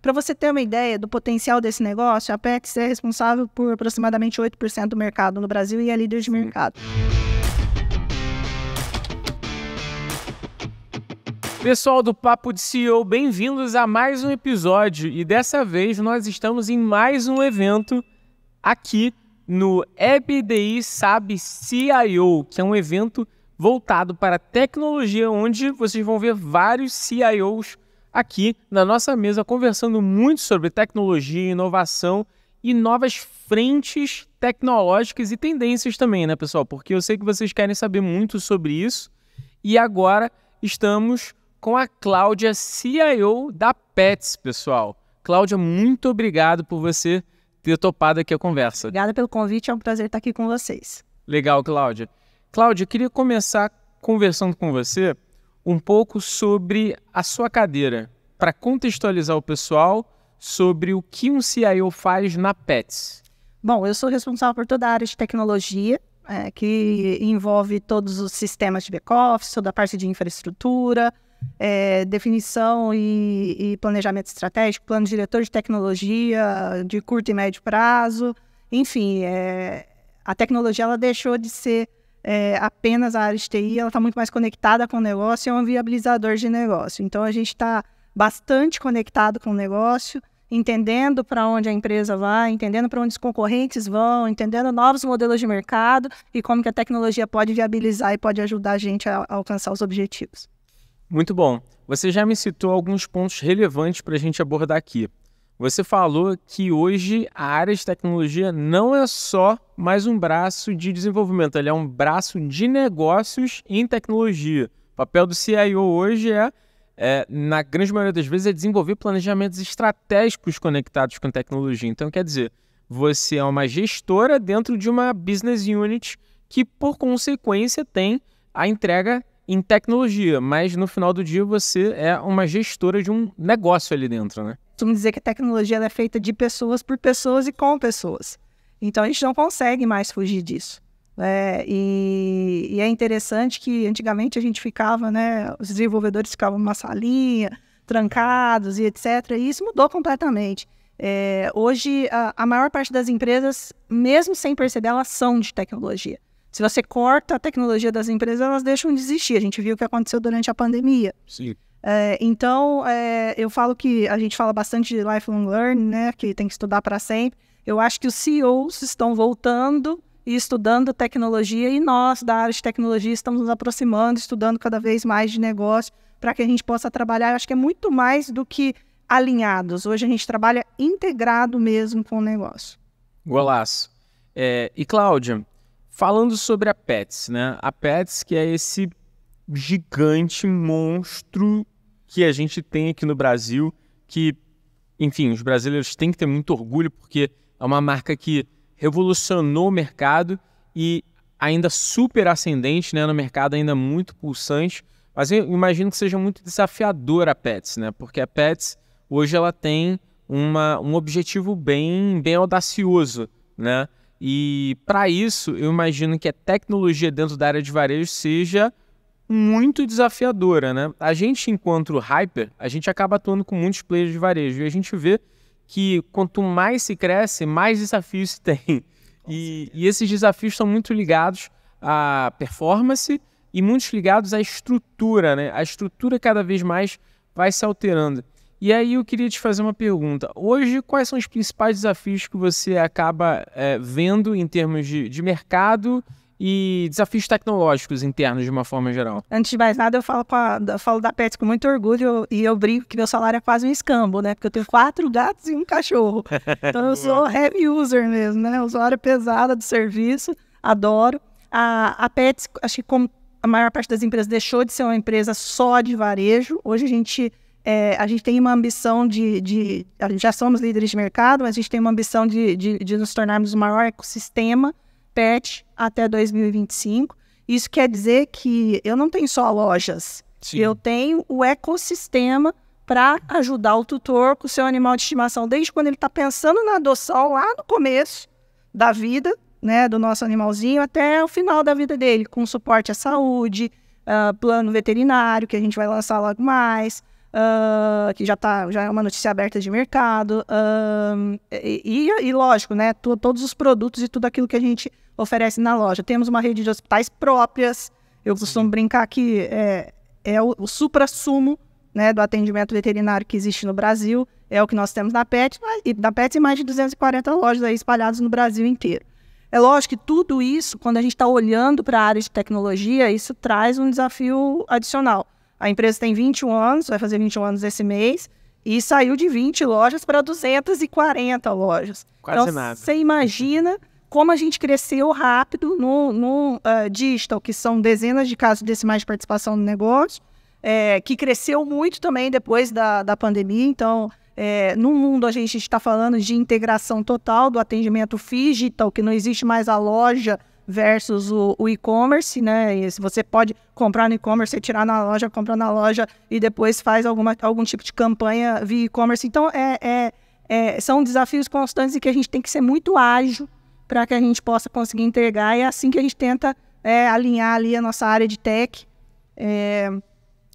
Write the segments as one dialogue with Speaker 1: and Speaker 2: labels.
Speaker 1: Para você ter uma ideia do potencial desse negócio, a Pets é responsável por aproximadamente 8% do mercado no Brasil e é líder de mercado.
Speaker 2: Pessoal do Papo de CEO, bem-vindos a mais um episódio. E dessa vez nós estamos em mais um evento aqui no EBDI SAB CIO, que é um evento voltado para tecnologia, onde vocês vão ver vários CIOs aqui na nossa mesa conversando muito sobre tecnologia, inovação e novas frentes tecnológicas e tendências também, né, pessoal? Porque eu sei que vocês querem saber muito sobre isso. E agora estamos com a Cláudia, CIO da Pets, pessoal. Cláudia, muito obrigado por você ter topado aqui a conversa.
Speaker 1: Obrigada pelo convite, é um prazer estar aqui com vocês.
Speaker 2: Legal, Cláudia. Cláudia, eu queria começar conversando com você um pouco sobre a sua cadeira, para contextualizar o pessoal sobre o que um CIO faz na Pets.
Speaker 1: Bom, eu sou responsável por toda a área de tecnologia, que envolve todos os sistemas de back-office, toda a parte de infraestrutura, definição e planejamento estratégico, plano diretor de tecnologia de curto e médio prazo. Enfim, a tecnologia ela deixou de ser apenas a área de TI, ela está muito mais conectada com o negócio e é um viabilizador de negócio. Então, a gente está bastante conectado com o negócio, entendendo para onde a empresa vai, entendendo para onde os concorrentes vão, entendendo novos modelos de mercado e como que a tecnologia pode viabilizar e pode ajudar a gente a alcançar os objetivos.
Speaker 2: Muito bom. Você já me citou alguns pontos relevantes para a gente abordar aqui. Você falou que hoje a área de tecnologia não é só mais um braço de desenvolvimento, ele é um braço de negócios em tecnologia. O papel do CIO hoje na grande maioria das vezes, é desenvolver planejamentos estratégicos conectados com tecnologia. Então, quer dizer, você é uma gestora dentro de uma business unit que, por consequência, tem a entrega em tecnologia, mas no final do dia você é uma gestora de um negócio ali dentro, né?
Speaker 1: Costumo dizer que a tecnologia ela é feita de pessoas por pessoas e com pessoas. Então a gente não consegue mais fugir disso. E é interessante que antigamente a gente ficava, né, os desenvolvedores ficavam numa salinha, trancados e etc. E isso mudou completamente. Hoje a maior parte das empresas, mesmo sem perceber, elas são de tecnologia. Se você corta a tecnologia das empresas, elas deixam de existir. A gente viu o que aconteceu durante a pandemia.
Speaker 2: Sim.
Speaker 1: Então, eu falo que a gente fala bastante de lifelong learning, né, que tem que estudar para sempre. Eu acho que os CEOs estão voltando e estudando tecnologia e nós, da área de tecnologia, estamos nos aproximando, estudando cada vez mais de negócio para que a gente possa trabalhar. Eu acho que é muito mais do que alinhados. Hoje a gente trabalha integrado mesmo com o negócio.
Speaker 2: Golaço. E Cláudia, falando sobre a Pets, né? A Pets, que é esse gigante monstro que a gente tem aqui no Brasil, que, enfim, os brasileiros têm que ter muito orgulho, porque é uma marca que revolucionou o mercado e ainda super ascendente, né, no mercado, ainda muito pulsante. Mas eu imagino que seja muito desafiador a Pets, né? Porque a Pets, hoje, ela tem um objetivo bem audacioso, né? E para isso, eu imagino que a tecnologia dentro da área de varejo seja muito desafiadora, né? A gente, enquanto Hyper, a gente acaba atuando com muitos players de varejo e a gente vê que quanto mais se cresce, mais desafios se tem. E esses desafios são muito ligados à performance e muitos ligados à estrutura, né? A estrutura cada vez mais vai se alterando. E aí eu queria te fazer uma pergunta. Hoje, quais são os principais desafios que você acaba vendo em termos de mercado e desafios tecnológicos internos de uma forma geral?
Speaker 1: Antes de mais nada, eu falo da Pets com muito orgulho e eu brinco que meu salário é quase um escambo, né? Porque eu tenho 4 gatos e um cachorro. Então eu sou heavy user mesmo, né? Usuária pesada do serviço, adoro. A Pets, acho que como a maior parte das empresas deixou de ser uma empresa só de varejo, hoje a gente tem uma ambição já somos líderes de mercado, mas a gente tem uma ambição de nos tornarmos o maior ecossistema Pet até 2025. Isso quer dizer que eu não tenho só lojas. Sim. Eu tenho o ecossistema para ajudar o tutor com o seu animal de estimação, desde quando ele está pensando na adoção, lá no começo da vida, né, do nosso animalzinho, até o final da vida dele, com suporte à saúde, plano veterinário, que a gente vai lançar logo mais, que já é uma notícia aberta de mercado. E lógico, né, todos os produtos e tudo aquilo que a gente oferece na loja. Temos uma rede de hospitais próprias. Eu costumo brincar que é o supra-sumo, né, do atendimento veterinário que existe no Brasil. É o que nós temos na Petz, e mais de 240 lojas aí espalhadas no Brasil inteiro. É lógico que tudo isso, quando a gente está olhando para a área de tecnologia, isso traz um desafio adicional. A empresa tem 21 anos, vai fazer 21 anos esse mês, e saiu de 20 lojas para 240 lojas.
Speaker 2: Quase
Speaker 1: então,
Speaker 2: nada.
Speaker 1: Você imagina como a gente cresceu rápido no digital, que são dezenas de casos decimais de participação no negócio, que cresceu muito também depois da pandemia. Então, no mundo a gente está falando de integração total do atendimento digital, que não existe mais a loja versus o e-commerce, né? E se você pode comprar no e-commerce, tirar na loja, comprar na loja e depois faz algum tipo de campanha via e-commerce. Então, são desafios constantes e que a gente tem que ser muito ágil para que a gente possa conseguir entregar. E é assim que a gente tenta alinhar ali a nossa área de tech.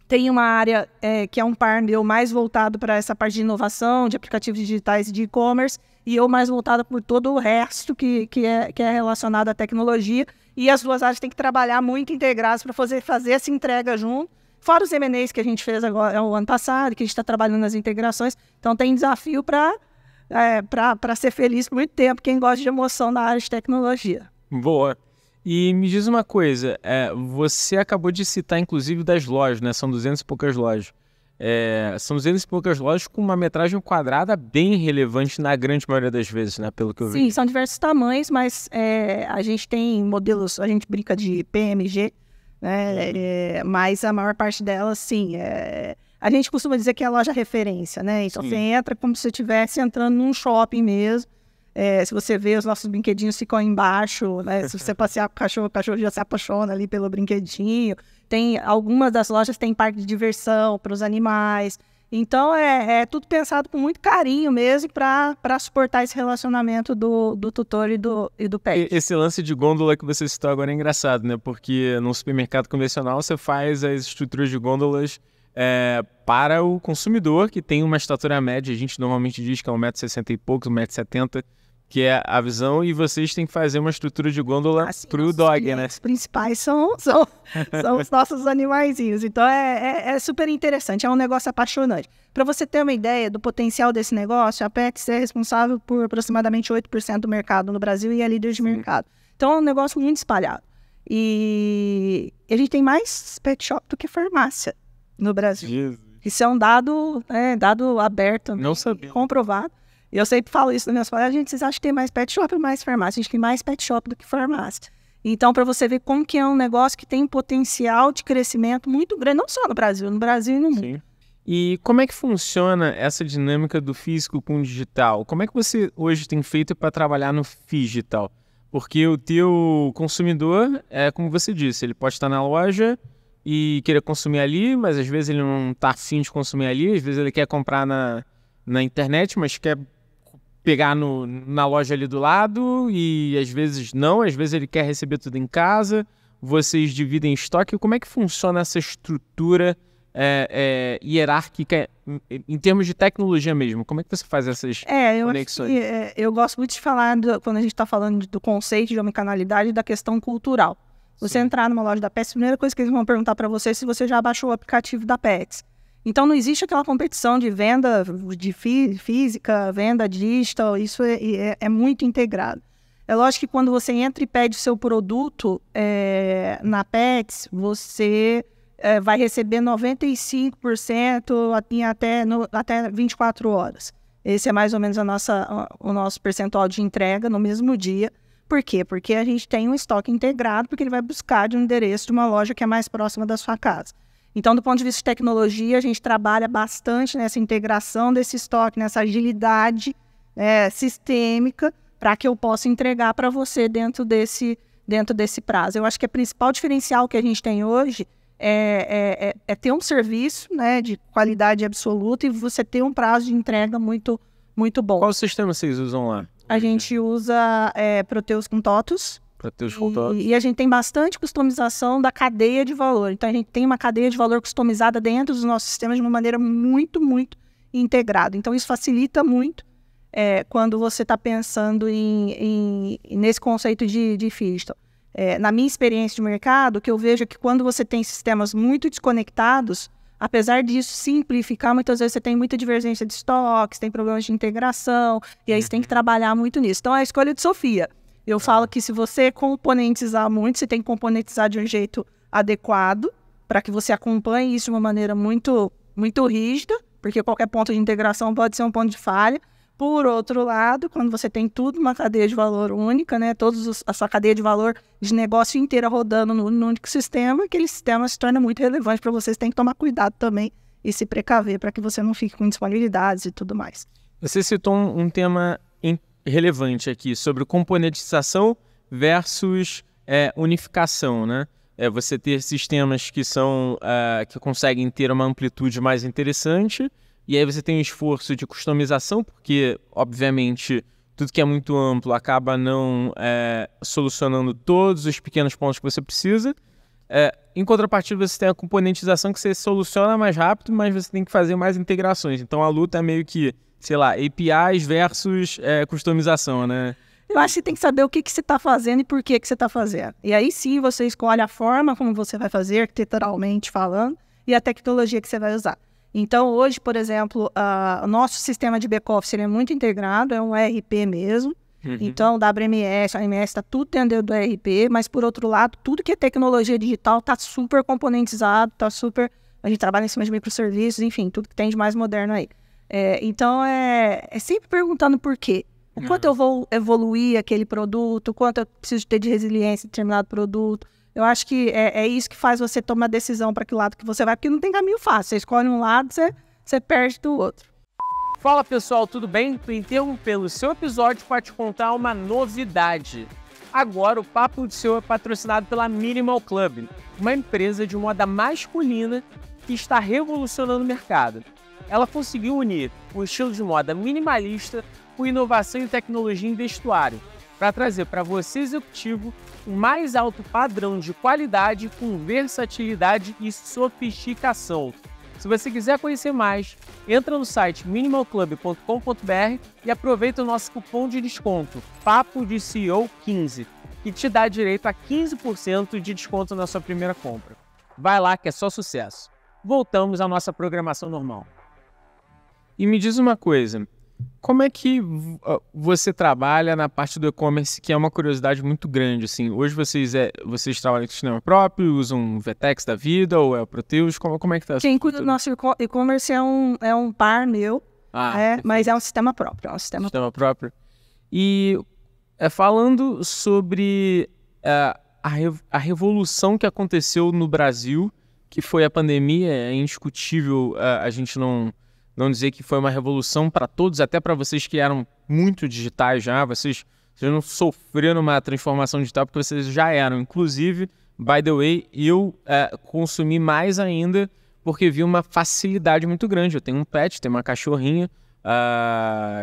Speaker 1: Tem uma área que é um par meu mais voltado para essa parte de inovação, de aplicativos digitais e de e-commerce, e eu mais voltado por todo o resto que é relacionado à tecnologia. E as duas áreas têm que trabalhar muito integradas para fazer essa entrega junto. Fora os M&As que a gente fez agora, o ano passado, que a gente está trabalhando nas integrações. Então tem desafio para ser feliz por muito tempo, quem gosta de emoção na área de tecnologia.
Speaker 2: Boa. E me diz uma coisa, você acabou de citar inclusive das lojas, né? São 200 e poucas lojas. São 200 e poucas lojas com uma metragem quadrada bem relevante na grande maioria das vezes, né? Pelo que eu vi.
Speaker 1: Sim, são diversos tamanhos, mas a gente tem modelos, a gente brinca de PMG, né? Mas a maior parte delas, sim, a gente costuma dizer que é a loja referência, né? Então você entra como se você estivesse entrando num shopping mesmo. Se você vê, os nossos brinquedinhos ficam aí embaixo, né? Se você passear com o cachorro já se apaixona ali pelo brinquedinho. Algumas das lojas têm parque de diversão para os animais. Então, é tudo pensado com muito carinho mesmo para suportar esse relacionamento do tutor e do pet.
Speaker 2: Esse lance de gôndola que você citou agora é engraçado, né? Porque no supermercado convencional você faz as estruturas de gôndolas para o consumidor, que tem uma estatura média. A gente normalmente diz que é 1,60 m e poucos, 1,70 m, que é a visão, e vocês têm que fazer uma estrutura de gôndola para o dog, né? Os
Speaker 1: principais são os nossos animaizinhos. Então, é super interessante, é um negócio apaixonante. Para você ter uma ideia do potencial desse negócio, a Petz é responsável por aproximadamente 8% do mercado no Brasil e é líder de mercado. Então, é um negócio muito espalhado. E a gente tem mais pet shop do que farmácia no Brasil.
Speaker 2: Jesus.
Speaker 1: Isso é um dado aberto,
Speaker 2: não sabia,
Speaker 1: comprovado. E eu sempre falo isso nas minhas palestras: gente, vocês acham que tem mais pet shop ou mais farmácia? A gente tem mais pet shop do que farmácia. Então, para você ver como que é um negócio que tem um potencial de crescimento muito grande, não só no Brasil e no mundo.
Speaker 2: Sim. E como é que funciona essa dinâmica do físico com o digital? Como é que você hoje tem feito para trabalhar no digital? Porque o teu consumidor, como você disse, ele pode estar na loja e querer consumir ali, mas às vezes ele não está afim de consumir ali, às vezes ele quer comprar na internet, mas quer pegar na loja ali do lado, e às vezes não, às vezes ele quer receber tudo em casa. Vocês dividem estoque. Como é que funciona essa estrutura hierárquica em termos de tecnologia mesmo? Como é que você faz essas conexões?
Speaker 1: Eu gosto muito de falar, quando a gente está falando do conceito de omnicanalidade, da questão cultural. Você entrar numa loja da Petz, a primeira coisa que eles vão perguntar para você é se você já baixou o aplicativo da Petz. Então, não existe aquela competição de venda de física, venda digital, isso é muito integrado. É lógico que quando você entra e pede o seu produto na Petz, você vai receber 95% em até 24 horas. Esse é mais ou menos o nosso percentual de entrega no mesmo dia. Por quê? Porque a gente tem um estoque integrado, porque ele vai buscar de um endereço de uma loja que é mais próxima da sua casa. Então, do ponto de vista de tecnologia, a gente trabalha bastante nessa integração desse estoque, nessa agilidade sistêmica, para que eu possa entregar para você dentro desse prazo. Eu acho que o principal diferencial que a gente tem hoje é ter um serviço, né, de qualidade absoluta, e você ter um prazo de entrega muito, muito bom.
Speaker 2: Qual sistema vocês usam lá?
Speaker 1: A gente usa Proteus com TOTUS.
Speaker 2: para ter os contatos.
Speaker 1: E a gente tem bastante customização da cadeia de valor. Então, a gente tem uma cadeia de valor customizada dentro dos nossos sistemas de uma maneira muito, muito integrada. Então, isso facilita muito quando você está pensando nesse conceito de digital. Na minha experiência de mercado, o que eu vejo é que quando você tem sistemas muito desconectados, apesar disso simplificar, muitas vezes você tem muita divergência de estoques, tem problemas de integração, e aí você tem que trabalhar muito nisso. Então, é a escolha de Sofia. Eu falo que se você componentizar muito, você tem que componentizar de um jeito adequado, para que você acompanhe isso de uma maneira muito, muito rígida, porque qualquer ponto de integração pode ser um ponto de falha. Por outro lado, quando você tem tudo uma cadeia de valor única, né, a sua cadeia de valor de negócio inteira rodando no único sistema, aquele sistema se torna muito relevante para vocês. Tem que tomar cuidado também e se precaver para que você não fique com disponibilidades e tudo mais.
Speaker 2: Você citou um tema relevante aqui sobre componentização versus unificação, né? Você ter sistemas que conseguem ter uma amplitude mais interessante. E aí você tem um esforço de customização, porque, obviamente, tudo que é muito amplo acaba não solucionando todos os pequenos pontos que você precisa. Em contrapartida, você tem a componentização que você soluciona mais rápido, mas você tem que fazer mais integrações. Então, a luta é meio que, sei lá, APIs versus customização, né?
Speaker 1: Eu acho que você tem que saber o que você está fazendo e por que você está fazendo. E aí sim, você escolhe a forma como você vai fazer, arquiteturalmente falando, e a tecnologia que você vai usar. Então, hoje, por exemplo, o nosso sistema de back-office é muito integrado, é um ERP mesmo. Então, WMS, AMS, está tudo dentro do ERP, mas, por outro lado, tudo que é tecnologia digital está super componentizado, está super... A gente trabalha em cima de microserviços, enfim, tudo que tem de mais moderno aí. Então, é sempre perguntando por quê. O quanto eu vou evoluir aquele produto, o quanto eu preciso ter de resiliência em determinado produto. Eu acho que é isso que faz você tomar decisão para que lado que você vai, porque não tem caminho fácil. Você escolhe um lado, você perde do outro.
Speaker 2: Fala pessoal, tudo bem? Tô interrompendo o seu episódio para te contar uma novidade. Agora o Papo de Seu é patrocinado pela Minimal Club, uma empresa de moda masculina que está revolucionando o mercado. Ela conseguiu unir o estilo de moda minimalista com inovação e tecnologia em vestuário, para trazer para você executivo o mais alto padrão de qualidade com versatilidade e sofisticação. Se você quiser conhecer mais, entra no site minimalclub.com.br e aproveita o nosso cupom de desconto Papo de CEO 15, que te dá direito a 15% de desconto na sua primeira compra. Vai lá que é só sucesso. Voltamos à nossa programação normal. E me diz uma coisa, como é que você trabalha na parte do e-commerce, que é uma curiosidade muito grande, assim? Hoje vocês trabalham com sistema próprio, usam um Vtex da vida ou é o Proteus? Como é que tá?
Speaker 1: Quem cuida do nosso e-commerce é um par meu, mas é um sistema próprio.
Speaker 2: Sistema próprio. E falando sobre a revolução que aconteceu no Brasil, que foi a pandemia, é indiscutível a gente não dizer que foi uma revolução para todos, até para vocês que eram muito digitais já, vocês não sofreram uma transformação digital porque vocês já eram. Inclusive, by the way, eu consumi mais ainda porque vi uma facilidade muito grande. Eu tenho um pet, tenho uma cachorrinha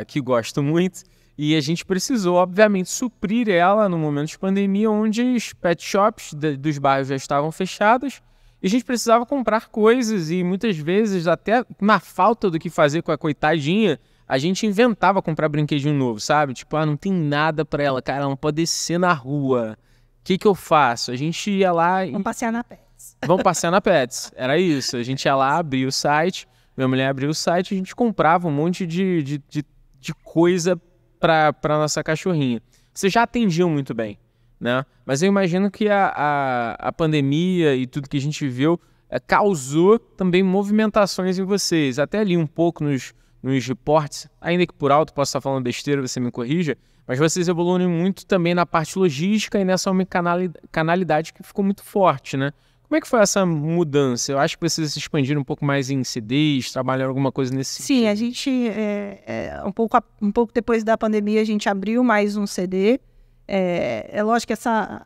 Speaker 2: que gosto muito e a gente precisou, obviamente, suprir ela no momento de pandemia onde os pet shops dos bairros já estavam fechados. E a gente precisava comprar coisas e muitas vezes, até na falta do que fazer com a coitadinha, a gente inventava comprar brinquedinho novo, sabe? Tipo, não tem nada pra ela, cara, ela não pode descer na rua. O que eu faço? A gente ia lá e...
Speaker 1: Vamos passear na Pets.
Speaker 2: Vamos passear na Pets, era isso. A gente ia lá, abria o site, minha mulher abriu o site, a gente comprava um monte de coisa pra nossa cachorrinha. Vocês já atendiam muito bem, né? Mas eu imagino que a pandemia e tudo que a gente viveu causou também movimentações em vocês. Até ali um pouco nos reportes, ainda que por alto, posso estar falando besteira, você me corrija, mas vocês evoluem muito também na parte logística e nessa omnicanalidade que ficou muito forte, né? Como é que foi essa mudança? Eu acho que vocês se expandiram um pouco mais em CDs, trabalharam alguma coisa nesse sentido.
Speaker 1: Sim, a gente, um pouco depois da pandemia, a gente abriu mais um CD. É lógico que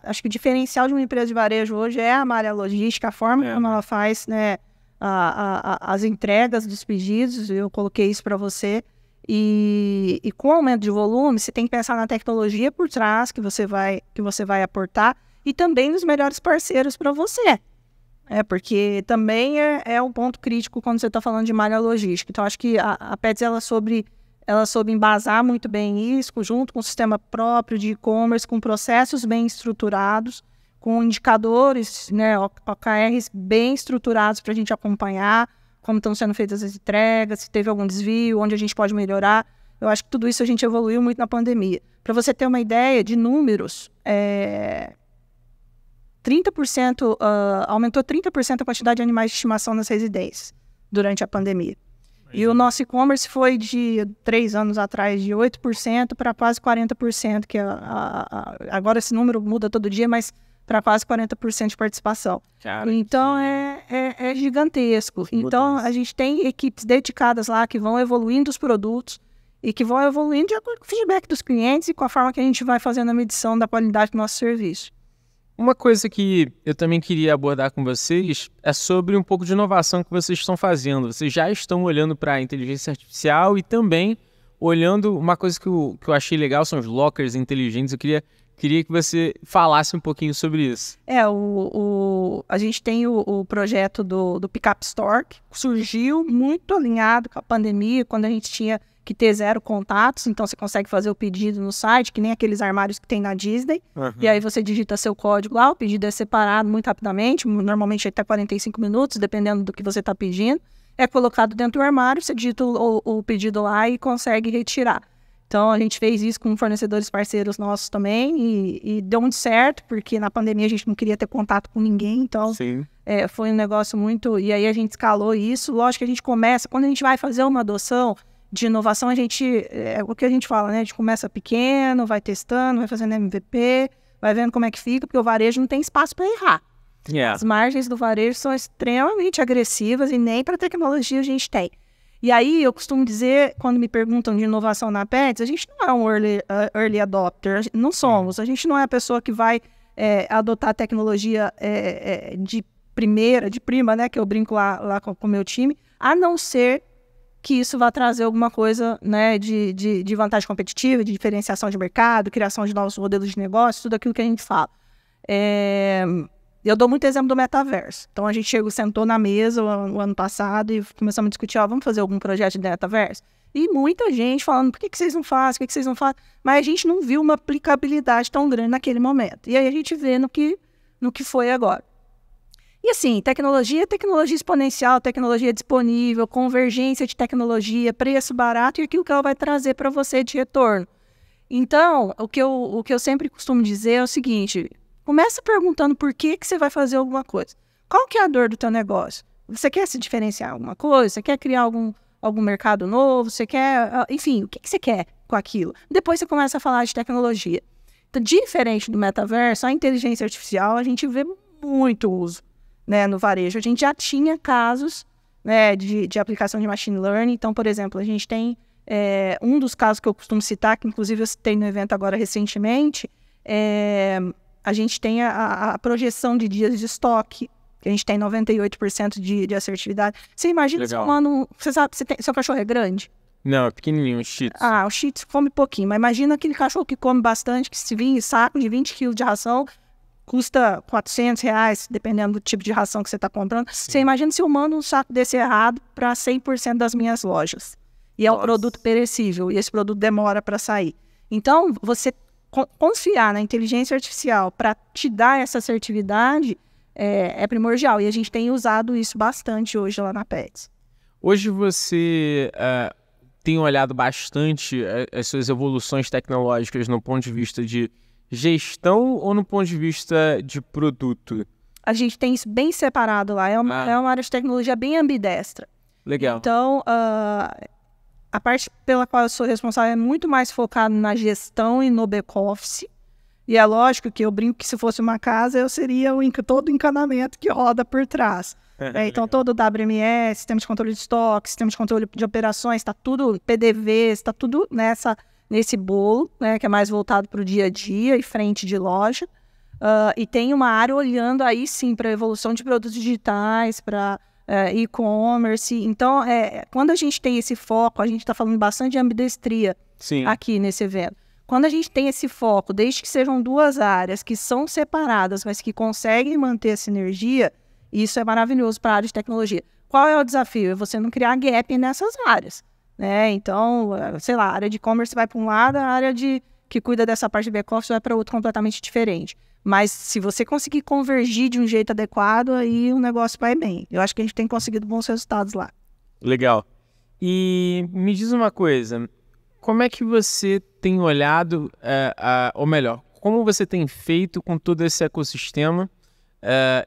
Speaker 1: acho que o diferencial de uma empresa de varejo hoje é a malha logística, a forma como ela faz, né, as entregas dos pedidos. Eu coloquei isso para você. E com o aumento de volume, você tem que pensar na tecnologia por trás que você vai aportar e também nos melhores parceiros para você. Porque também é um ponto crítico quando você está falando de malha logística. Então, acho que a Petz, ela soube embasar muito bem isso, junto com o sistema próprio de e-commerce, com processos bem estruturados, com indicadores, né, OKRs bem estruturados para a gente acompanhar como estão sendo feitas as entregas, se teve algum desvio, onde a gente pode melhorar. Eu acho que tudo isso a gente evoluiu muito na pandemia. Para você ter uma ideia de números, 30%, aumentou 30% a quantidade de animais de estimação nas residências durante a pandemia. E o nosso e-commerce foi de 3 anos atrás de 8% para quase 40%, que agora esse número muda todo dia, mas para quase 40% de participação. Cara, então é gigantesco. Então a gente tem equipes dedicadas lá que vão evoluindo os produtos e que vão evoluindo de acordo com o feedback dos clientes e com a forma que a gente vai fazendo a medição da qualidade do nosso serviço.
Speaker 2: Uma coisa que eu também queria abordar com vocês é sobre um pouco de inovação que vocês estão fazendo. Vocês já estão olhando para a inteligência artificial e também olhando uma coisa que eu achei legal, são os lockers inteligentes. Eu queria que você falasse um pouquinho sobre isso.
Speaker 1: A gente tem o projeto do Pickup Store, que surgiu muito alinhado com a pandemia, quando a gente tinha que ter 0 contatos, então você consegue fazer o pedido no site, que nem aqueles armários que tem na Disney, e aí você digita seu código lá, o pedido é separado muito rapidamente, normalmente até 45 minutos, dependendo do que você está pedindo, é colocado dentro do armário, você digita o pedido lá e consegue retirar. Então, a gente fez isso com fornecedores parceiros nossos também e deu muito certo, porque na pandemia a gente não queria ter contato com ninguém, então foi um negócio muito... E aí a gente escalou isso. Lógico que a gente começa, quando a gente vai fazer uma adoção de inovação, a gente... o que a gente fala, né? A gente começa pequeno, vai testando, vai fazendo MVP, vai vendo como é que fica, porque o varejo não tem espaço para errar. As margens do varejo são extremamente agressivas e nem para tecnologia a gente tem. E aí, eu costumo dizer, quando me perguntam de inovação na Petz, a gente não é um early adopter, não somos. A gente não é a pessoa que vai adotar tecnologia de prima, né, que eu brinco lá com o meu time, a não ser que isso vá trazer alguma coisa, né, de vantagem competitiva, de diferenciação de mercado, criação de novos modelos de negócio, tudo aquilo que a gente fala. Eu dou muito exemplo do metaverso. Então, a gente sentou na mesa o ano passado e começamos a discutir, vamos fazer algum projeto de metaverso? E muita gente falando, por que vocês não fazem? Por que vocês não fazem? Mas a gente não viu uma aplicabilidade tão grande naquele momento. E aí a gente vê no que foi agora. E assim, tecnologia exponencial, tecnologia disponível, convergência de tecnologia, preço barato e aquilo que ela vai trazer para você de retorno. Então, o que eu sempre costumo dizer é o seguinte... Começa perguntando por que você vai fazer alguma coisa. Qual que é a dor do teu negócio? Você quer se diferenciar em alguma coisa? Você quer criar algum mercado novo? Você quer... Enfim, o que você quer com aquilo? Depois você começa a falar de tecnologia. Então, diferente do metaverso, a inteligência artificial, a gente vê muito uso, né, no varejo. A gente já tinha casos, né, de aplicação de machine learning. Então, por exemplo, a gente tem um dos casos que eu costumo citar, que inclusive eu citei no evento agora recentemente, a gente tem a projeção de dias de estoque, que a gente tem 98% de assertividade. Você imagina se você sabe, seu cachorro é grande?
Speaker 2: Não, é pequenininho, um shih tzu.
Speaker 1: O shih tzu come pouquinho, mas imagina aquele cachorro que come bastante, que se vir em saco de 20 quilos de ração, custa R$400, dependendo do tipo de ração que você está comprando. Sim. Você imagina se eu mando um saco desse errado para 100% das minhas lojas. E é um produto perecível, e esse produto demora para sair. Então, você... confiar na inteligência artificial para te dar essa assertividade é primordial. E a gente tem usado isso bastante hoje lá na Petz.
Speaker 2: Hoje você tem olhado bastante as suas evoluções tecnológicas no ponto de vista de gestão ou no ponto de vista de produto?
Speaker 1: A gente tem isso bem separado lá. É uma área de tecnologia bem ambidestra.
Speaker 2: Legal.
Speaker 1: Então... a parte pela qual eu sou responsável é muito mais focada na gestão e no back-office. E é lógico que eu brinco que se fosse uma casa, eu seria todo o encanamento que roda por trás. Então, todo o WMS, sistema de controle de estoque, sistema de controle de operações, está tudo, PDV, está tudo nesse bolo, né, que é mais voltado para o dia a dia e frente de loja. E tem uma área olhando aí sim para a evolução de produtos digitais, para e-commerce. Então, quando a gente tem esse foco, a gente está falando bastante de ambidestria aqui nesse evento. Quando a gente tem esse foco, desde que sejam duas áreas que são separadas, mas que conseguem manter a sinergia, isso é maravilhoso para a área de tecnologia. Qual é o desafio? É você não criar gap nessas áreas, né? Então, sei lá, a área de e-commerce vai para um lado, a área que cuida dessa parte de back-office vai para outro completamente diferente. Mas se você conseguir convergir de um jeito adequado, aí o negócio vai bem. Eu acho que a gente tem conseguido bons resultados lá.
Speaker 2: Legal. E me diz uma coisa, como é que você tem olhado, ou melhor, como você tem feito com todo esse ecossistema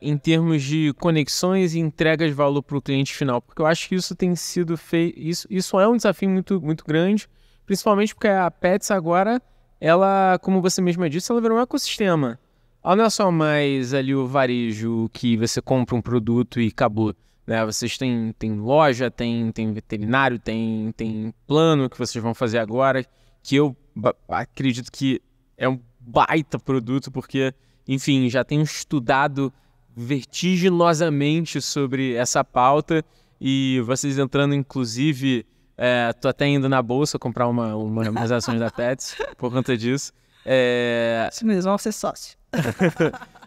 Speaker 2: em termos de conexões e entregas de valor para o cliente final? Porque eu acho que isso tem sido feito, isso é um desafio muito, muito grande, principalmente porque a Petz agora, ela, como você mesma disse, ela virou um ecossistema. Ela não é só mais ali o varejo que você compra um produto e acabou, né? Vocês têm loja, tem veterinário, tem plano que vocês vão fazer agora, que eu acredito que é um baita produto, porque, enfim, já tenho estudado vertiginosamente sobre essa pauta e vocês entrando, inclusive, tô até indo na bolsa comprar umas ações da Petz por conta disso.
Speaker 1: Isso mesmo, vamos ser sócio.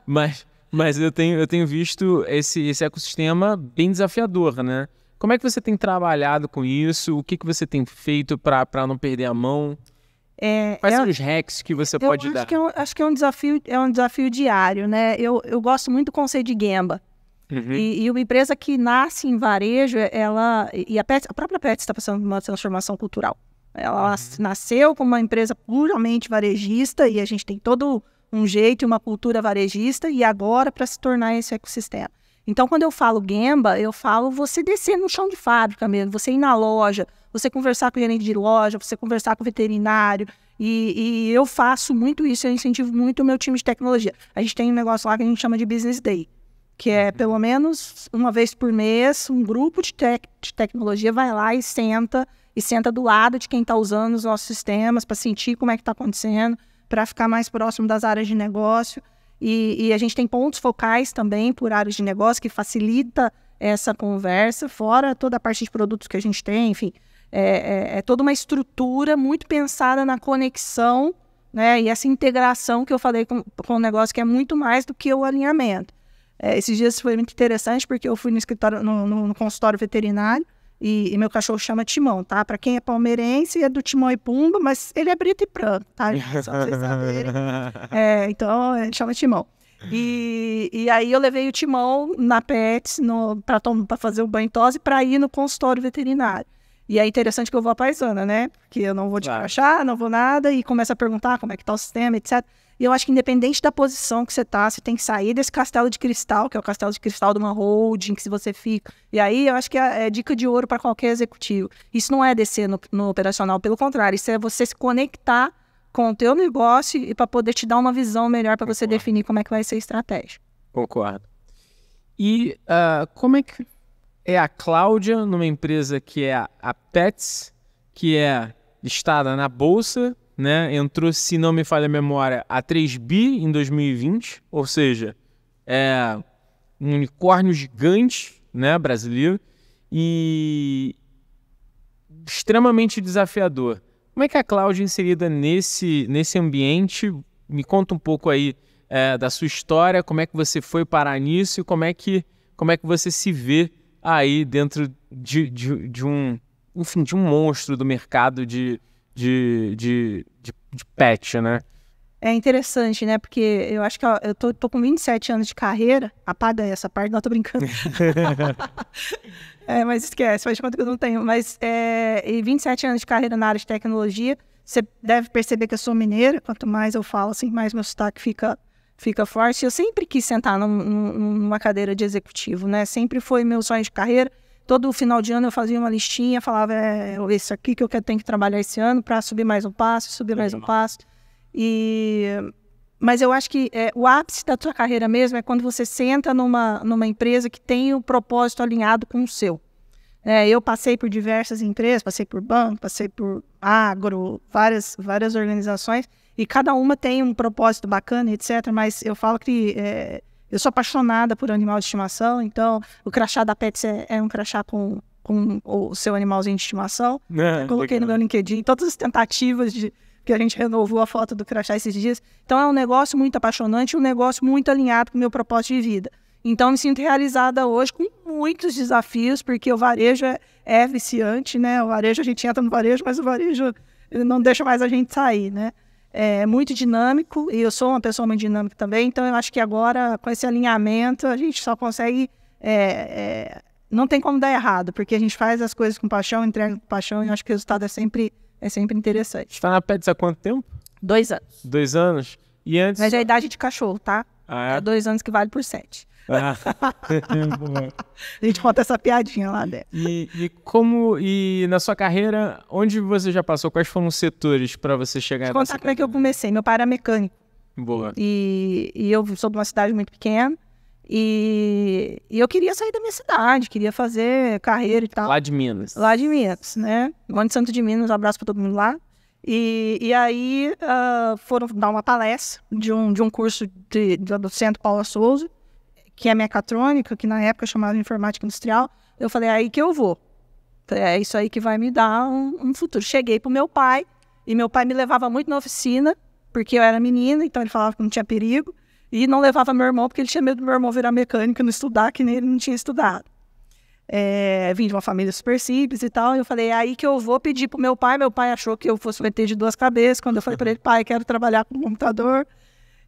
Speaker 2: mas eu tenho visto esse ecossistema bem desafiador, né? Como é que você tem trabalhado com isso? O que você tem feito para não perder a mão? Quais são os hacks que você pode dar?
Speaker 1: Acho que é um desafio diário, né? Eu gosto muito do conceito de Gemba. Uhum. E uma empresa que nasce em varejo, a própria Petz está passando por uma transformação cultural. Ela nasceu como uma empresa puramente varejista e a gente tem todo um jeito e uma cultura varejista e agora para se tornar esse ecossistema. Então, quando eu falo Gemba, eu falo você descer no chão de fábrica mesmo, você ir na loja, você conversar com o gerente de loja, você conversar com o veterinário. E eu faço muito isso, eu incentivo muito o meu time de tecnologia. A gente tem um negócio lá que a gente chama de Business Day, que é pelo menos uma vez por mês, um grupo de tecnologia vai lá e senta do lado de quem está usando os nossos sistemas para sentir como é que está acontecendo, para ficar mais próximo das áreas de negócio. E a gente tem pontos focais também por áreas de negócio que facilita essa conversa, fora toda a parte de produtos que a gente tem, enfim. É toda uma estrutura muito pensada na conexão, né, e essa integração que eu falei com o negócio, que é muito mais do que o alinhamento. Esses dias foi muito interessante porque eu fui no escritório, no consultório veterinário, e meu cachorro chama Timão, tá? Para quem é palmeirense, é do Timão e Pumba, mas ele é preto e branco, tá? Só pra vocês saberem. Então, ele chama Timão. E aí eu levei o Timão na Petz para fazer o banho em tosse para ir no consultório veterinário. E é interessante que eu vou à paisana, né? Porque eu não vou despachar, não vou nada, e começa a perguntar como é que tá o sistema, etc. E eu acho que independente da posição que você tá, você tem que sair desse castelo de cristal, que é o castelo de cristal de uma holding, que se você fica... E aí eu acho que é dica de ouro para qualquer executivo. Isso não é descer no operacional, pelo contrário, isso é você se conectar com o teu negócio e para poder te dar uma visão melhor para você definir como é que vai ser a estratégia.
Speaker 2: Concordo. E como é que é a Cláudia numa empresa que é a Petz, que é listada na bolsa, né? Entrou, se não me falha a memória, a 3 bi em 2020, ou seja, é um unicórnio gigante, né, brasileiro, e extremamente desafiador. Como é que a Cláudia é inserida nesse ambiente? Me conta um pouco aí da sua história, como é que você foi parar nisso e como é que você se vê aí dentro de um monstro do mercado de pet, né?
Speaker 1: É interessante, né? Porque eu acho que eu tô com 27 anos de carreira. Apaga essa parte, não, tô brincando. Mas esquece, faz de conta que eu não tenho. Mas 27 anos de carreira na área de tecnologia. Você deve perceber que eu sou mineira. Quanto mais eu falo, assim, mais meu sotaque fica forte. Eu sempre quis sentar numa cadeira de executivo, né? Sempre foi meu sonho de carreira. Todo final de ano eu fazia uma listinha, falava, isso aqui que eu tenho que trabalhar esse ano para subir mais um passo, mais um passo. Mas eu acho que o ápice da tua carreira mesmo é quando você senta numa empresa que tem o propósito alinhado com o seu. Eu passei por diversas empresas, passei por banco, passei por agro, várias organizações, e cada uma tem um propósito bacana, etc. Mas eu falo que Eu sou apaixonada por animal de estimação, então o crachá da Pets é um crachá com o seu animalzinho de estimação. Coloquei no meu LinkedIn todas as tentativas que a gente renovou a foto do crachá esses dias. Então é um negócio muito apaixonante, um negócio muito alinhado com o meu propósito de vida. Então me sinto realizada hoje com muitos desafios, porque o varejo é viciante, né? O varejo, a gente entra no varejo, mas o varejo ele não deixa mais a gente sair, né? É muito dinâmico, e eu sou uma pessoa muito dinâmica também, então eu acho que agora, com esse alinhamento, a gente só consegue... não tem como dar errado, porque a gente faz as coisas com paixão, entrega com paixão, e eu acho que o resultado é sempre interessante.
Speaker 2: Você está na Pets há quanto tempo?
Speaker 1: 2 anos.
Speaker 2: 2 anos? E antes...
Speaker 1: Mas é a idade de cachorro, tá?
Speaker 2: É
Speaker 1: 2 anos que vale por 7. A gente conta essa piadinha lá dentro.
Speaker 2: E na sua carreira, onde você já passou? Quais foram os setores para você chegar nessa?
Speaker 1: Vou contar como é que eu comecei. Meu pai era mecânico.
Speaker 2: Boa.
Speaker 1: E eu sou de uma cidade muito pequena. E eu queria sair da minha cidade, queria fazer carreira e tal.
Speaker 2: Lá de Minas.
Speaker 1: Lá de Minas, né? Monte Santo de Minas, um abraço para todo mundo lá. E aí foram dar uma palestra de um curso do Centro Paula Souza, que é mecatrônica, que na época chamava Informática Industrial. Eu falei, é aí que eu vou. É isso aí que vai me dar um futuro. Cheguei pro meu pai, e meu pai me levava muito na oficina, porque eu era menina, então ele falava que não tinha perigo, e não levava meu irmão, porque ele tinha medo do meu irmão virar mecânico e não estudar, que nem ele não tinha estudado. Vim de uma família super simples e tal, e eu falei, é aí que eu vou pedir pro meu pai achou que eu fosse meter de 2 cabeças, quando eu falei para ele, pai, quero trabalhar com computador.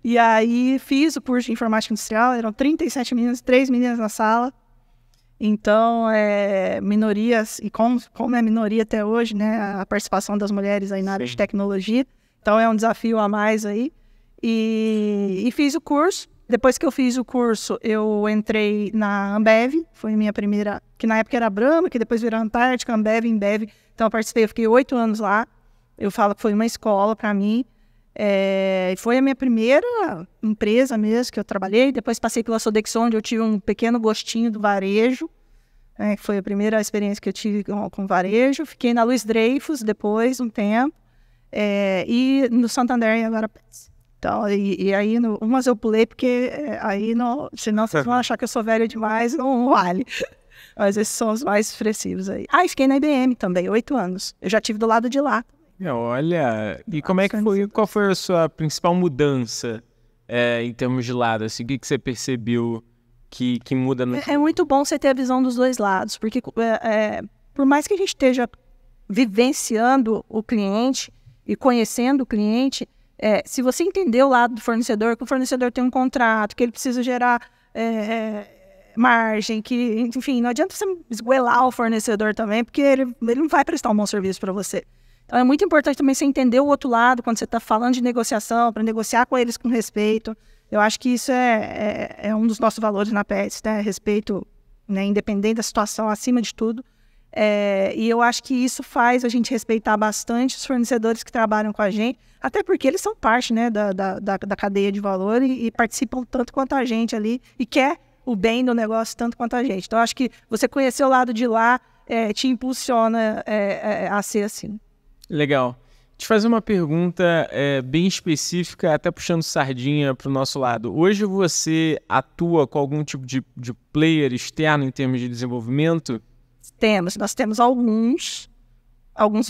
Speaker 1: E aí fiz o curso de Informática Industrial, eram 37 meninas, 3 meninas na sala. Então, minorias, e como é minoria até hoje, né, a participação das mulheres aí na área de tecnologia. Então, é um desafio a mais aí. E fiz o curso. Depois que eu fiz o curso, eu entrei na Ambev, foi a minha primeira, que na época era Brahma, que depois virou Antártica, Ambev, Embev. Então, eu participei, eu fiquei 8 anos lá. Eu falo que foi uma escola para mim. Foi a minha primeira empresa mesmo que eu trabalhei. Depois passei pela Sodexo, onde eu tive um pequeno gostinho do varejo, que foi a primeira experiência que eu tive com varejo. Fiquei na Luiz Dreyfus depois, um tempo, e no Santander e agora Pets. Então, e aí, umas eu pulei, porque aí, senão vocês vão achar que eu sou velha demais, não vale. Mas esses são os mais expressivos aí. E fiquei na IBM também, 8 anos. Eu já tive do lado de lá.
Speaker 2: Olha, e como é que foi, qual foi a sua principal mudança em termos de lado? Assim, o que você percebeu que muda no...
Speaker 1: É muito bom você ter a visão dos dois lados, porque por mais que a gente esteja vivenciando o cliente e conhecendo o cliente, se você entender o lado do fornecedor, que o fornecedor tem um contrato, que ele precisa gerar margem, que, enfim, não adianta você esgoelar o fornecedor também, porque ele não vai prestar um bom serviço para você. Então, é muito importante também você entender o outro lado, quando você está falando de negociação, para negociar com eles com respeito. Eu acho que isso é um dos nossos valores na Pets, né? Respeito, né? Independente da situação, acima de tudo. E eu acho que isso faz a gente respeitar bastante os fornecedores que trabalham com a gente, até porque eles são parte, né, da cadeia de valor e participam tanto quanto a gente ali e quer o bem do negócio tanto quanto a gente. Então, eu acho que você conhecer o lado de lá te impulsiona a ser assim.
Speaker 2: Legal. Te fazer uma pergunta bem específica, até puxando sardinha para o nosso lado. Hoje você atua com algum tipo de player externo em termos de desenvolvimento?
Speaker 1: Nós temos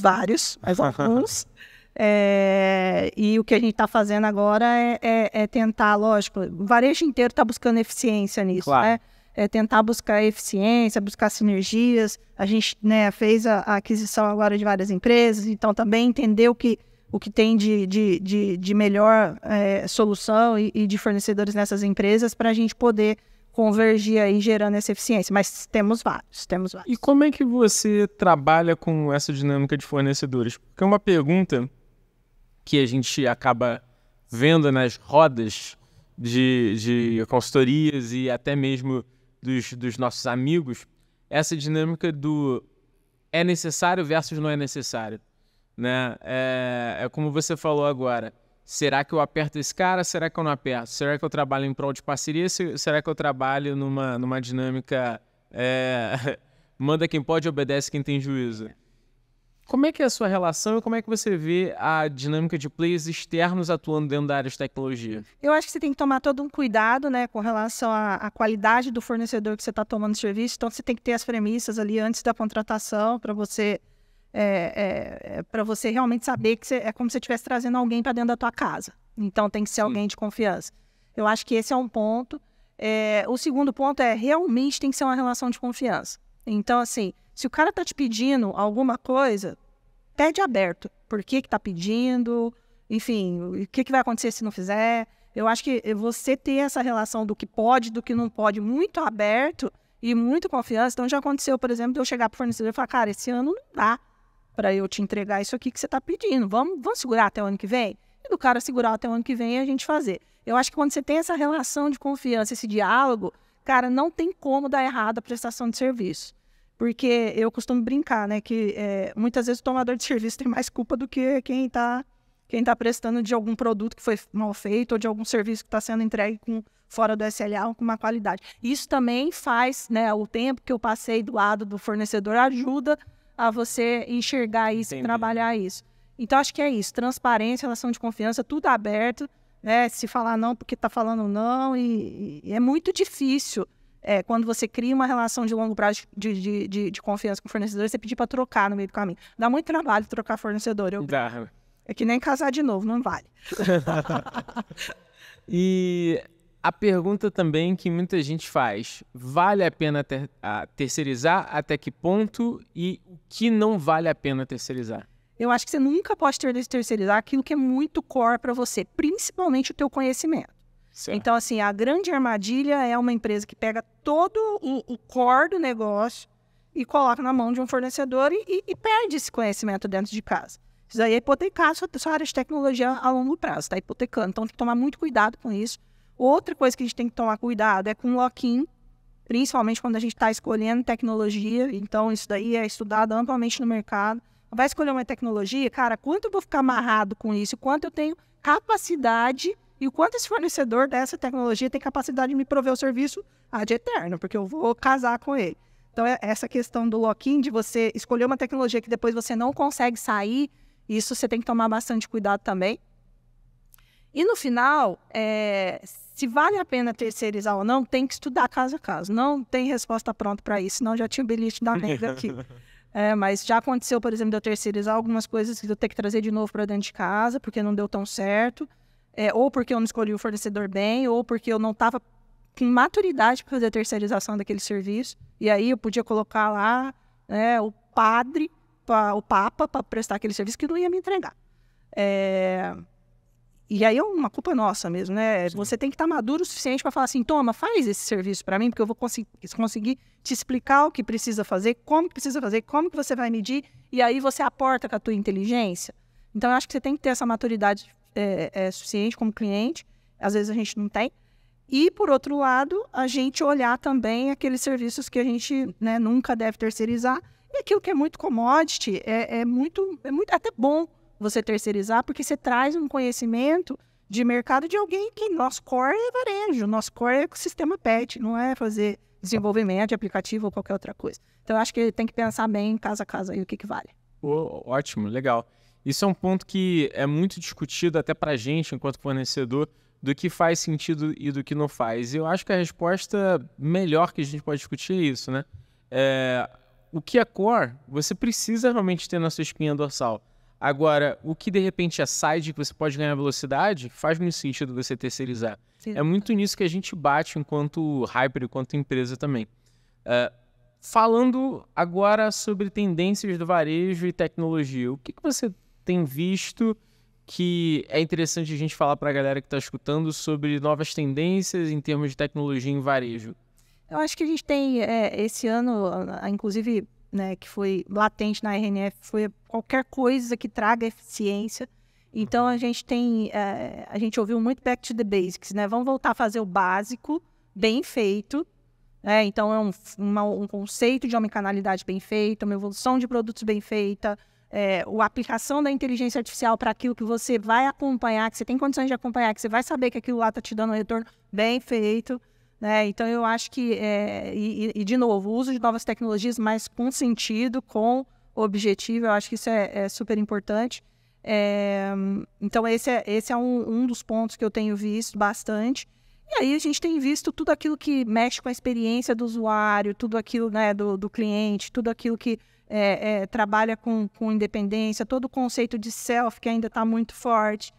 Speaker 1: vários, mas alguns. E o que a gente está fazendo agora é tentar, lógico, o varejo inteiro está buscando eficiência nisso, claro, né? Tentar buscar eficiência, buscar sinergias. A gente, né, fez a aquisição agora de várias empresas, então também entender o que tem de melhor solução e de fornecedores nessas empresas para a gente poder convergir aí gerando essa eficiência. Mas temos vários.
Speaker 2: E como é que você trabalha com essa dinâmica de fornecedores? Porque é uma pergunta que a gente acaba vendo nas rodas de consultorias e até mesmo dos nossos amigos, essa dinâmica do é necessário versus não é necessário, né? É como você falou agora, será que eu aperto esse cara, será que eu não aperto? Será que eu trabalho em prol de parceria, será que eu trabalho numa dinâmica manda quem pode, obedece quem tem juízo? Como é que é a sua relação e como é que você vê a dinâmica de players externos atuando dentro da área de tecnologia?
Speaker 1: Eu acho que você tem que tomar todo um cuidado, né, com relação à qualidade do fornecedor que você está tomando serviço. Então, você tem que ter as premissas ali antes da contratação para você, para você realmente saber que é como se você estivesse trazendo alguém para dentro da tua casa. Então, tem que ser alguém de confiança. Eu acho que esse é um ponto. O segundo ponto realmente tem que ser uma relação de confiança. Então, assim, se o cara está te pedindo alguma coisa, pede aberto. Por que está pedindo? Enfim, o que vai acontecer se não fizer? Eu acho que você ter essa relação do que pode, do que não pode, muito aberto e muito confiança. Então, já aconteceu, por exemplo, de eu chegar para o fornecedor e falar, cara, esse ano não dá para eu te entregar isso aqui que você está pedindo. Vamos segurar até o ano que vem? E do cara segurar até o ano que vem e a gente fazer. Eu acho que quando você tem essa relação de confiança, esse diálogo, cara, não tem como dar errado a prestação de serviço. Porque eu costumo brincar, né, que muitas vezes o tomador de serviço tem mais culpa do que quem tá prestando de algum produto que foi mal feito ou de algum serviço que está sendo entregue fora do SLA ou com uma qualidade. Isso também faz, né, o tempo que eu passei do lado do fornecedor ajuda a você enxergar isso e trabalhar isso. Então, acho que é isso, transparência, relação de confiança, tudo aberto, né, se falar não porque está falando não, e é muito difícil. Quando você cria uma relação de longo prazo de confiança com o fornecedor, você pedir para trocar no meio do caminho. Dá muito trabalho trocar fornecedor. É que nem casar de novo, não vale.
Speaker 2: E a pergunta também que muita gente faz, vale a pena terceirizar até que ponto e o que não vale a pena terceirizar?
Speaker 1: Eu acho que você nunca pode terceirizar aquilo que é muito core para você, principalmente o teu conhecimento. Certo. Então, assim, a grande armadilha é uma empresa que pega todo o core do negócio e coloca na mão de um fornecedor e perde esse conhecimento dentro de casa. Isso aí é hipotecar a sua área de tecnologia a longo prazo, está hipotecando. Então, tem que tomar muito cuidado com isso. Outra coisa que a gente tem que tomar cuidado é com o lock-in, principalmente quando a gente está escolhendo tecnologia. Então, isso daí é estudado amplamente no mercado. Vai escolher uma tecnologia, cara, quanto eu vou ficar amarrado com isso? Quanto eu tenho capacidade e o quanto esse fornecedor dessa tecnologia tem capacidade de me prover o serviço ad eterno, porque eu vou casar com ele. Então, essa questão do lock-in, de você escolher uma tecnologia que depois você não consegue sair, isso você tem que tomar bastante cuidado também. E no final, se vale a pena terceirizar ou não, tem que estudar caso a caso. Não tem resposta pronta para isso, senão já tinha o bilhete da merda aqui. Mas já aconteceu, por exemplo, de eu terceirizar algumas coisas que eu ter que trazer de novo para dentro de casa, porque não deu tão certo. Ou porque eu não escolhi o fornecedor bem, ou porque eu não estava com maturidade para fazer a terceirização daquele serviço. E aí eu podia colocar lá o padre, o papa, para prestar aquele serviço que não ia me entregar. E aí é uma culpa nossa mesmo, né? Sim. Você tem que estar maduro o suficiente para falar assim, toma, faz esse serviço para mim, porque eu vou conseguir te explicar o que precisa fazer, como que você vai medir, e aí você aporta com a tua inteligência. Então, eu acho que você tem que ter essa maturidade suficiente como cliente, às vezes a gente não tem. E, por outro lado, a gente olhar também aqueles serviços que a gente, né, nunca deve terceirizar, e aquilo que é muito commodity, é muito até bom você terceirizar, porque você traz um conhecimento de mercado de alguém que nosso core é varejo, nosso core é ecossistema pet, não é fazer desenvolvimento de aplicativo ou qualquer outra coisa. Então, eu acho que tem que pensar bem casa a casa aí o que vale.
Speaker 2: Ótimo, legal. Isso é um ponto que é muito discutido até pra gente, enquanto fornecedor, do que faz sentido e do que não faz. E eu acho que a resposta melhor que a gente pode discutir é isso, né? O que é core, você precisa realmente ter na sua espinha dorsal. Agora, o que de repente é side, que você pode ganhar velocidade, faz muito sentido você terceirizar. Sim. É muito nisso que a gente bate enquanto Hyper, enquanto empresa também. Falando agora sobre tendências do varejo e tecnologia, o que você tem visto que é interessante a gente falar para a galera que está escutando sobre novas tendências em termos de tecnologia em varejo?
Speaker 1: Eu acho que a gente tem, esse ano, inclusive, né, que foi latente na RNF, foi qualquer coisa que traga eficiência. Então, a gente ouviu muito back to the basics, né? Vamos voltar a fazer o básico, bem feito. Então, é um conceito de omnicanalidade bem feito, uma evolução de produtos bem feita, a aplicação da inteligência artificial para aquilo que você vai acompanhar, que você tem condições de acompanhar, que você vai saber que aquilo lá está te dando um retorno bem feito. Então, eu acho que, de novo, o uso de novas tecnologias, mas com sentido, com objetivo. Eu acho que isso é super importante. Então, esse é um dos pontos que eu tenho visto bastante. E aí a gente tem visto tudo aquilo que mexe com a experiência do usuário, tudo aquilo, né, do cliente, tudo aquilo que trabalha com independência, todo o conceito de self que ainda está muito forte.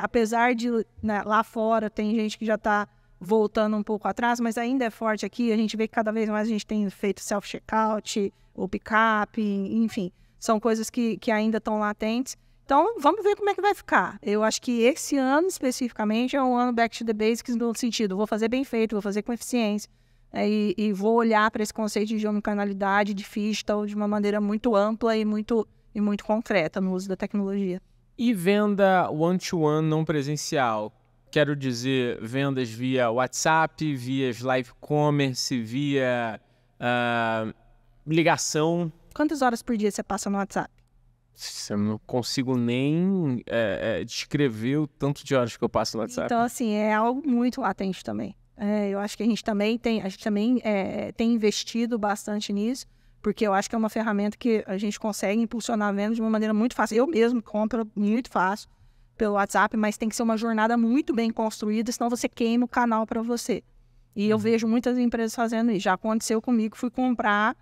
Speaker 1: Apesar de, né, lá fora tem gente que já está voltando um pouco atrás, mas ainda é forte aqui. A gente vê que cada vez mais a gente tem feito self-checkout, o pick-up, enfim, são coisas que ainda estão latentes. Então, vamos ver como é que vai ficar. Eu acho que esse ano, especificamente, é um ano back to the basics no sentido, vou fazer bem feito, vou fazer com eficiência, e vou olhar para esse conceito de omnicanalidade, de digital, de uma maneira muito ampla e muito concreta no uso da tecnologia.
Speaker 2: E venda one-to-one não presencial? Quero dizer, vendas via WhatsApp, via live commerce, via ligação.
Speaker 1: Quantas horas por dia você passa no WhatsApp?
Speaker 2: Eu não consigo nem descrever o tanto de horas que eu passo no WhatsApp.
Speaker 1: Então, assim, é algo muito latente também. Eu acho que a gente também tem investido bastante nisso, porque eu acho que é uma ferramenta que a gente consegue impulsionar a venda de uma maneira muito fácil. Eu mesmo compro muito fácil pelo WhatsApp, mas tem que ser uma jornada muito bem construída, senão você queima o canal para você. E eu vejo muitas empresas fazendo isso. Já aconteceu comigo, fui comprar,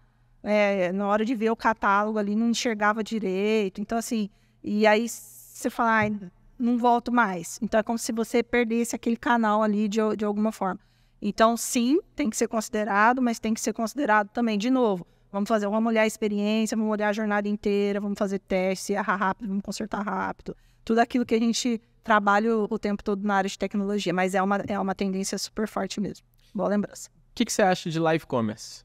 Speaker 1: na hora de ver o catálogo ali, não enxergava direito. Então, assim, e aí você fala, não volto mais. Então, é como se você perdesse aquele canal ali de alguma forma. Então, sim, tem que ser considerado, mas tem que ser considerado também, de novo, vamos olhar a experiência, vamos olhar a jornada inteira, vamos fazer teste, errar rápido, vamos consertar rápido. Tudo aquilo que a gente trabalha o tempo todo na área de tecnologia, mas é uma tendência super forte mesmo. Boa lembrança.
Speaker 2: O que você acha de live commerce?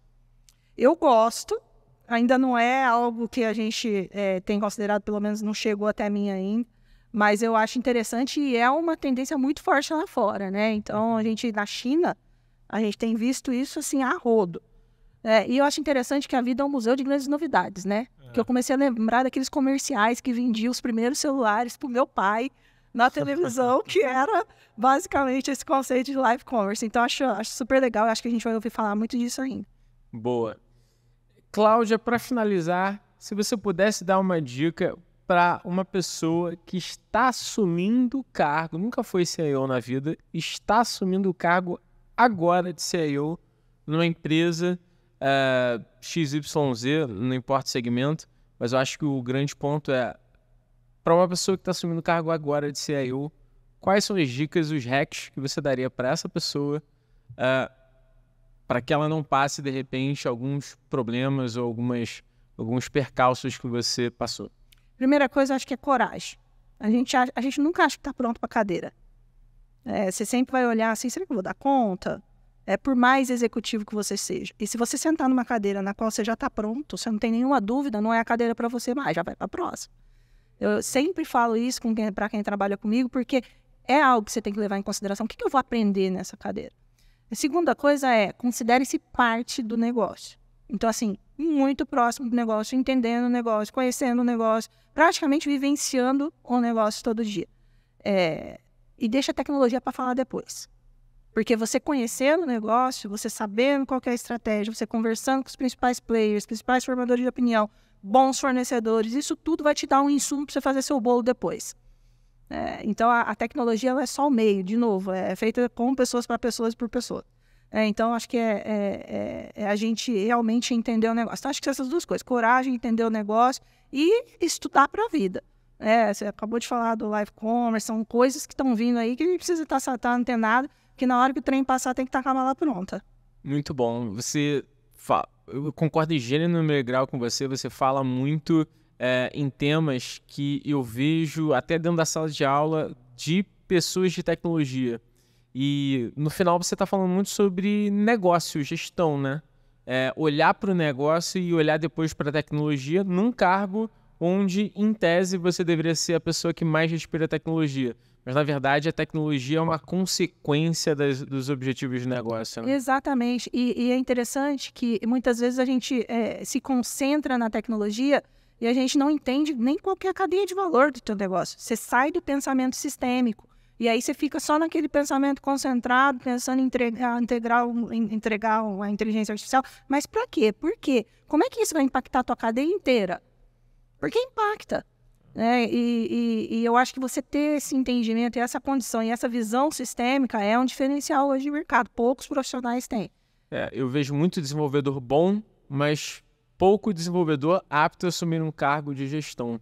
Speaker 1: Eu gosto, ainda não é algo que a gente tem considerado, pelo menos não chegou até mim ainda, mas eu acho interessante e é uma tendência muito forte lá fora, né? Então, na China, a gente tem visto isso assim a rodo. E eu acho interessante que a vida é um museu de grandes novidades, né? Porque eu comecei a lembrar daqueles comerciais que vendiam os primeiros celulares pro meu pai na televisão, que era basicamente esse conceito de live commerce. Então, acho super legal, acho que a gente vai ouvir falar muito disso ainda.
Speaker 2: Boa. Cláudia, para finalizar, se você pudesse dar uma dica para uma pessoa que está assumindo o cargo, nunca foi CIO na vida, está assumindo o cargo agora de CIO numa empresa XYZ, não importa o segmento, mas eu acho que o grande ponto é, para uma pessoa que está assumindo o cargo agora de CIO, quais são as dicas, os hacks que você daria para essa pessoa para que ela não passe, de repente, alguns problemas ou alguns percalços que você passou?
Speaker 1: Primeira coisa, acho que é coragem. A gente nunca acha que está pronto para a cadeira. Você sempre vai olhar assim, será que eu vou dar conta? Por mais executivo que você seja. E se você sentar numa cadeira na qual você já está pronto, você não tem nenhuma dúvida, não é a cadeira para você mais, já vai para a próxima. Eu sempre falo isso para quem trabalha comigo, porque é algo que você tem que levar em consideração. O que eu vou aprender nessa cadeira? A segunda coisa considere-se parte do negócio. Então, assim, muito próximo do negócio, entendendo o negócio, conhecendo o negócio, praticamente vivenciando o negócio todo dia. E deixa a tecnologia para falar depois. Porque você conhecendo o negócio, você sabendo qual que é a estratégia, você conversando com os principais players, principais formadores de opinião, bons fornecedores, isso tudo vai te dar um insumo para você fazer seu bolo depois. Então, a tecnologia ela é só o meio, de novo, é feita com pessoas para pessoas por pessoa. Então, acho que a gente realmente entender o negócio. Então, acho que essas duas coisas, coragem, entender o negócio e estudar para a vida. Você acabou de falar do live commerce, são coisas que estão vindo aí que a gente precisa estar antenado, que na hora que o trem passar tem que estar com a mala pronta.
Speaker 2: Muito bom. Eu concordo em gênero e número e grau com você, você fala muito em temas que eu vejo até dentro da sala de aula de pessoas de tecnologia. E no final você está falando muito sobre negócio, gestão, né? Olhar para o negócio e olhar depois para a tecnologia num cargo onde, em tese, você deveria ser a pessoa que mais respira a tecnologia. Mas, na verdade, a tecnologia é uma consequência dos objetivos de negócio, né?
Speaker 1: Exatamente. E é interessante que, muitas vezes, a gente se concentra na tecnologia e a gente não entende nem qual que é a cadeia de valor do teu negócio. Você sai do pensamento sistêmico e aí você fica só naquele pensamento concentrado, pensando em entregar uma inteligência artificial. Mas para quê? Por quê? Como é que isso vai impactar a tua cadeia inteira? porque impacta. Né? E eu acho que você ter esse entendimento, essa condição e essa visão sistêmica é um diferencial hoje no mercado. Poucos profissionais têm.
Speaker 2: Eu vejo muito desenvolvedor bom, mas pouco desenvolvedor apto a assumir um cargo de gestão.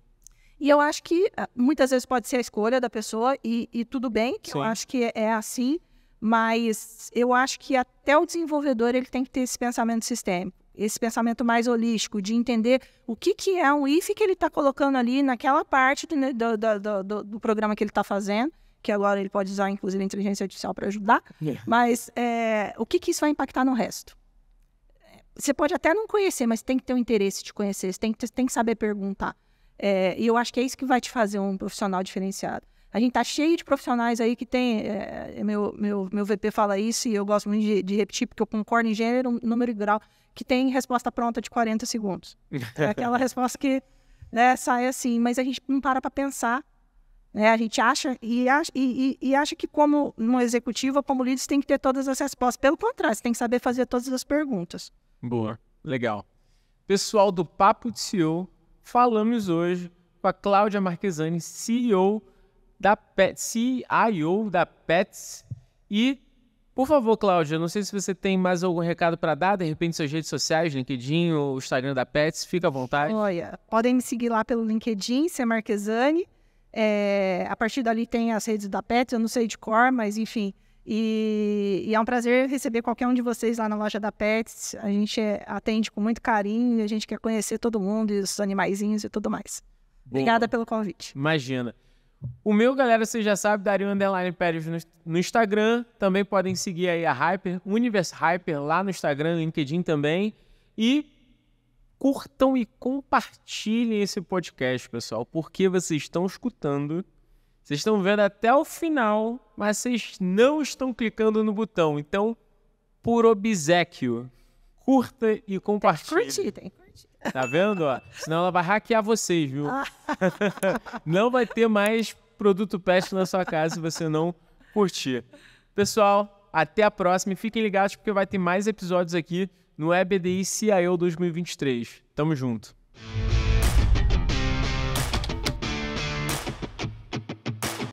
Speaker 1: E eu acho que muitas vezes pode ser a escolha da pessoa e tudo bem, que
Speaker 2: Sim.
Speaker 1: eu acho que é assim, mas eu acho que até o desenvolvedor ele tem que ter esse pensamento sistêmico, esse pensamento mais holístico, de entender o que é um if que ele está colocando ali naquela parte do programa que ele está fazendo, que agora ele pode usar, inclusive, a inteligência artificial para ajudar, mas o que isso vai impactar no resto? Você pode até não conhecer, mas tem que ter um interesse de conhecer, você tem que saber perguntar. E eu acho que é isso que vai te fazer um profissional diferenciado. A gente tá cheio de profissionais aí que tem... meu VP fala isso e eu gosto muito de repetir, porque eu concordo em gênero, número e grau, que tem resposta pronta de 40 segundos. É aquela resposta que sai assim, mas a gente não para pensar. Né? A gente acha acha que como no executivo, como líder, você tem que ter todas as respostas. Pelo contrário, você tem que saber fazer todas as perguntas.
Speaker 2: Boa, legal. Pessoal do Papo de CEO, falamos hoje com a Cláudia Marchesani, CIO da Pets. E, por favor, Cláudia, não sei se você tem mais algum recado para dar, de repente suas redes sociais, LinkedIn ou Instagram da Pets, fica à vontade.
Speaker 1: Olha, podem me seguir lá pelo LinkedIn, C. Marchesani. A partir dali tem as redes da Pets, eu não sei de cor, mas enfim. E é um prazer receber qualquer um de vocês lá na loja da Pets. A gente atende com muito carinho e a gente quer conhecer todo mundo e os animaizinhos e tudo mais. Obrigada pelo convite.
Speaker 2: Imagina. O meu, galera, vocês já sabem, Dario_Pérez no Instagram. Também podem seguir aí a Hyper, Universe Hyper lá no Instagram, LinkedIn também. E curtam e compartilhem esse podcast, pessoal, porque vocês estão escutando. Vocês estão vendo até o final, mas vocês não estão clicando no botão. Então, por obséquio, curta e compartilhe.
Speaker 1: Tem que curtir.
Speaker 2: Tá vendo? Ó? Senão ela vai hackear vocês, viu? Não vai ter mais produto pet na sua casa se você não curtir. Pessoal, até a próxima. E fiquem ligados porque vai ter mais episódios aqui no EBDI CIO 2023. Tamo junto.